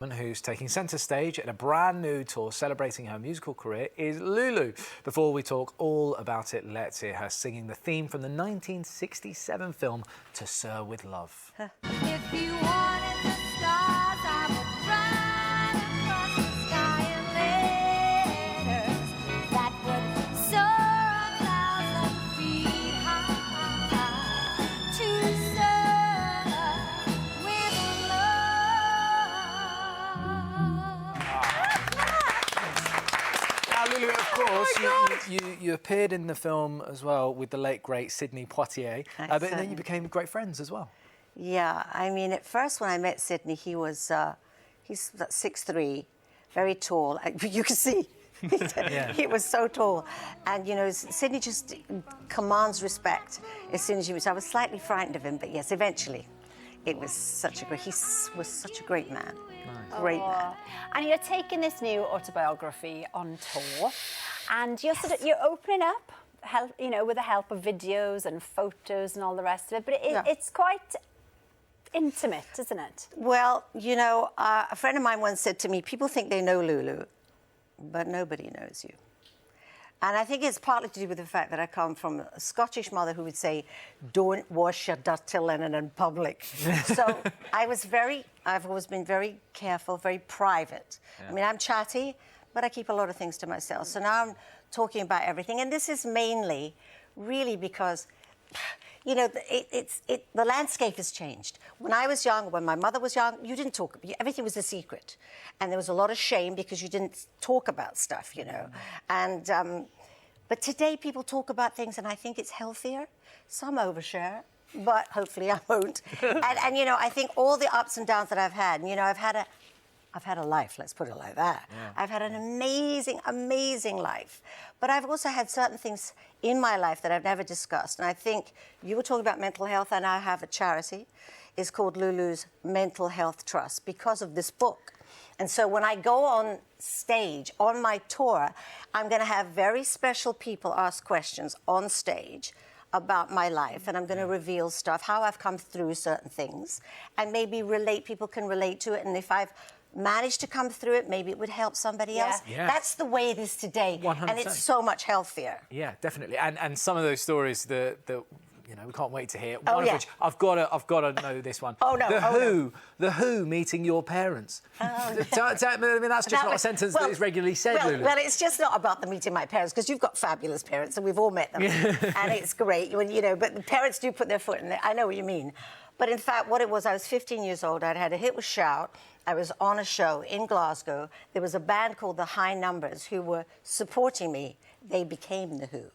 Who's taking centre stage in a brand new tour celebrating her musical career is Lulu. Before we talk all about it, let's hear her singing the theme from the 1967 film To Sir With Love. If you wanted the stars, I would run across the sky in letters that would soar 1,000 feet high to Sir with love. Now, Lulu, of course, you appeared in the film as well with the late, great Sidney Poitier, but then you became great friends as well. Yeah, I mean, at first when I met Sidney, he's 6'3", very tall. You can see, he was so tall. And, you know, Sidney just commands respect as soon as you meet. So I was slightly frightened of him, but yes, eventually. He was such a great man. Nice. Great man. And you're taking this new autobiography on tour, and you're you're opening up, with the help of videos and photos and all the rest of it. But it's quite intimate, isn't it? Well, you know, a friend of mine once said to me, people think they know Lulu, but nobody knows you. And I think it's partly to do with the fact that I come from a Scottish mother who would say, don't wash your dirty linen in public. So I've always been very careful, very private. Yeah. I mean, I'm chatty, but I keep a lot of things to myself. So now I'm talking about everything. And this is mainly really because, you know, the landscape has changed. When I was young, when my mother was young, you didn't talk. Everything was a secret. And there was a lot of shame because you didn't talk about stuff, you know. And, but today people talk about things and I think it's healthier. Some overshare, but hopefully I won't. and, you know, I think all the ups and downs that I've had, and, you know, I've had a life, let's put it like that. Yeah. I've had an amazing, amazing life. But I've also had certain things in my life that I've never discussed. And I think you were talking about mental health. I now have a charity. It's called Lulu's Mental Health Trust because of this book. And so when I go on stage, on my tour, I'm going to have very special people ask questions on stage about my life, and I'm going to reveal stuff, how I've come through certain things, and maybe people can relate to it, and if I've managed to come through it, maybe it would help somebody else. Yeah. That's the way it is today, 100%. And it's so much healthier. Yeah, definitely. And some of those stories that you know, we can't wait to hear. Oh, one of which I've got to know this one. Oh no! The Who meeting your parents. Oh, I mean, that's just not a sentence that is regularly said. Well, it's just not about them meeting my parents because you've got fabulous parents and we've all met them, and it's great when you know. But the parents do put their foot in there. I know what you mean. But in fact, what it was, I was 15 years old. I'd had a hit with Shout. I was on a show in Glasgow. There was a band called the High Numbers who were supporting me. They became the Who.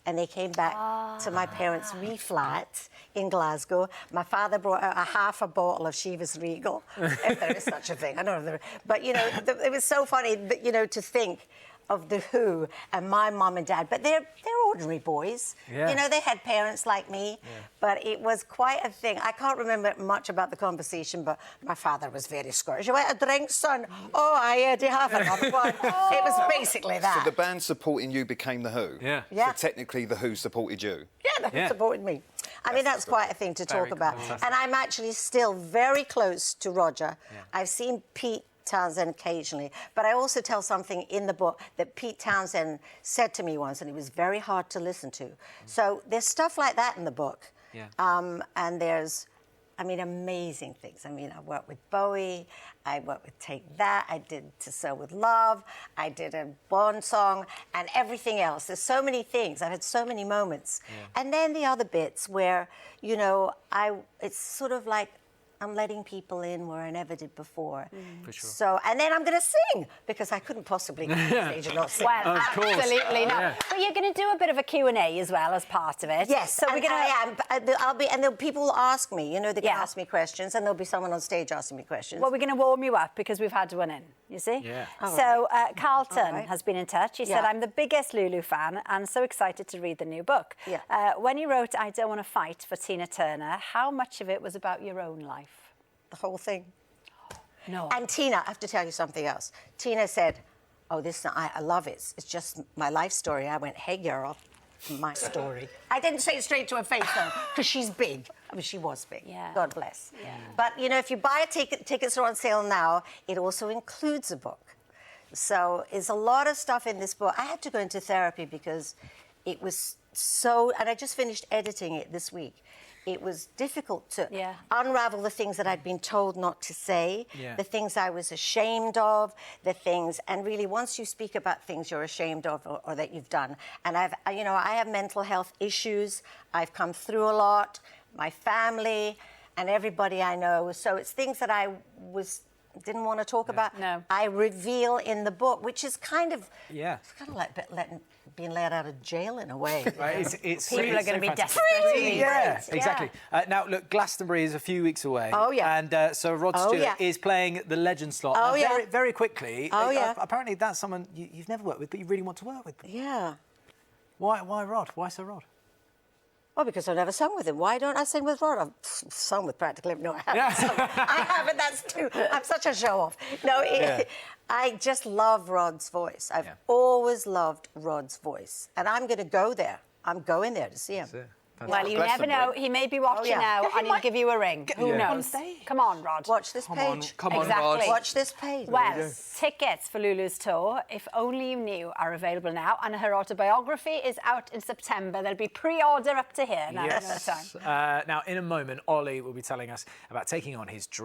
And they came back to my parents' wee flat in Glasgow. My father brought out half a bottle of Chivas Regal, if there is such a thing. I don't know. But, you know, it was so funny, you know, to think of the Who and my mum and dad. But they're ordinary boys. Yeah. You know, they had parents like me. Yeah. But it was quite a thing. I can't remember much about the conversation, but my father was very Scottish. You want a drink, son? Oh, I do have another one. It was basically that. So the band supporting you became the Who? Yeah. So technically the Who supported you? Yeah, the Who supported me. I mean, that's quite a thing to talk about. Fantastic. And I'm actually still very close to Roger. Yeah. I've seen Pete Townsend occasionally, but I also tell something in the book that Pete Townsend said to me once, and it was very hard to listen to. So there's stuff like that in the book. Yeah. And there's, I mean, amazing things. I mean, I worked with Bowie, I worked with Take That, I did To Sir With Love, I did a Bond song, and everything else. There's so many things. I've had so many moments. Yeah. And then the other bits where, you know, it's sort of like I'm letting people in where I never did before. For sure. So, and then I'm going to sing, because I couldn't possibly go on stage and not sing. Well, absolutely not. Yeah. But you're going to do a bit of a Q&A as well as part of it. Yes, so we're going to... I'll be... And people will ask me, you know, they can ask me questions, and there'll be someone on stage asking me questions. Well, we're going to warm you up, because we've had one in, you see? Yeah. So, Carlton has been in touch. He said, I'm the biggest Lulu fan, and so excited to read the new book. Yeah. When you wrote I Don't Want to Fight for Tina Turner, how much of it was about your own life? The whole thing. No. And Tina, I have to tell you something else. Tina said, oh, I love it. It's just my life story. I went, hey, girl, my story. I didn't say it straight to her face, though, because she's big. I mean, she was big. Yeah. God bless. Yeah. But, you know, if you buy a ticket, tickets are on sale now, it also includes a book. So there's a lot of stuff in this book. I had to go into therapy because it was so... And I just finished editing it this week. It was difficult to unravel the things that I'd been told not to say, the things I was ashamed of, the things... And really, once you speak about things you're ashamed of or that you've done, and I have mental health issues. I've come through a lot, my family and everybody I know. So it's things that I didn't want to talk about. No. I reveal in the book, which is kind of... Yeah. It's kind of like being let out of jail in a way. Right? It's People are going to be desperate. Yeah, exactly. Now, look, Glastonbury is a few weeks away. Oh, yeah. And so Rod Stewart is playing the legend slot. Oh, yeah. Very, very quickly. Oh, yeah. Apparently that's someone you've never worked with, but you really want to work with. Yeah. Why Rod? Why so Rod? Well, because I've never sung with him. Why don't I sing with Rod? I've sung with practically... No, I haven't. Yeah. I haven't, that's too... I'm such a show-off. No, I just love Rod's voice. I've always loved Rod's voice. And I'm going to go there. I'm going there to see him. Well, you never know. He may be watching now and he'll give you a ring. Who knows? Come on, Rod. Watch this page. Come on, Exactly. Rod. Watch this page. Well, tickets for Lulu's tour, If Only You Knew, are available now, and her autobiography is out in September. There'll be pre-order up to here now. Yes. Now, in a moment, Ollie will be telling us about taking on his dream.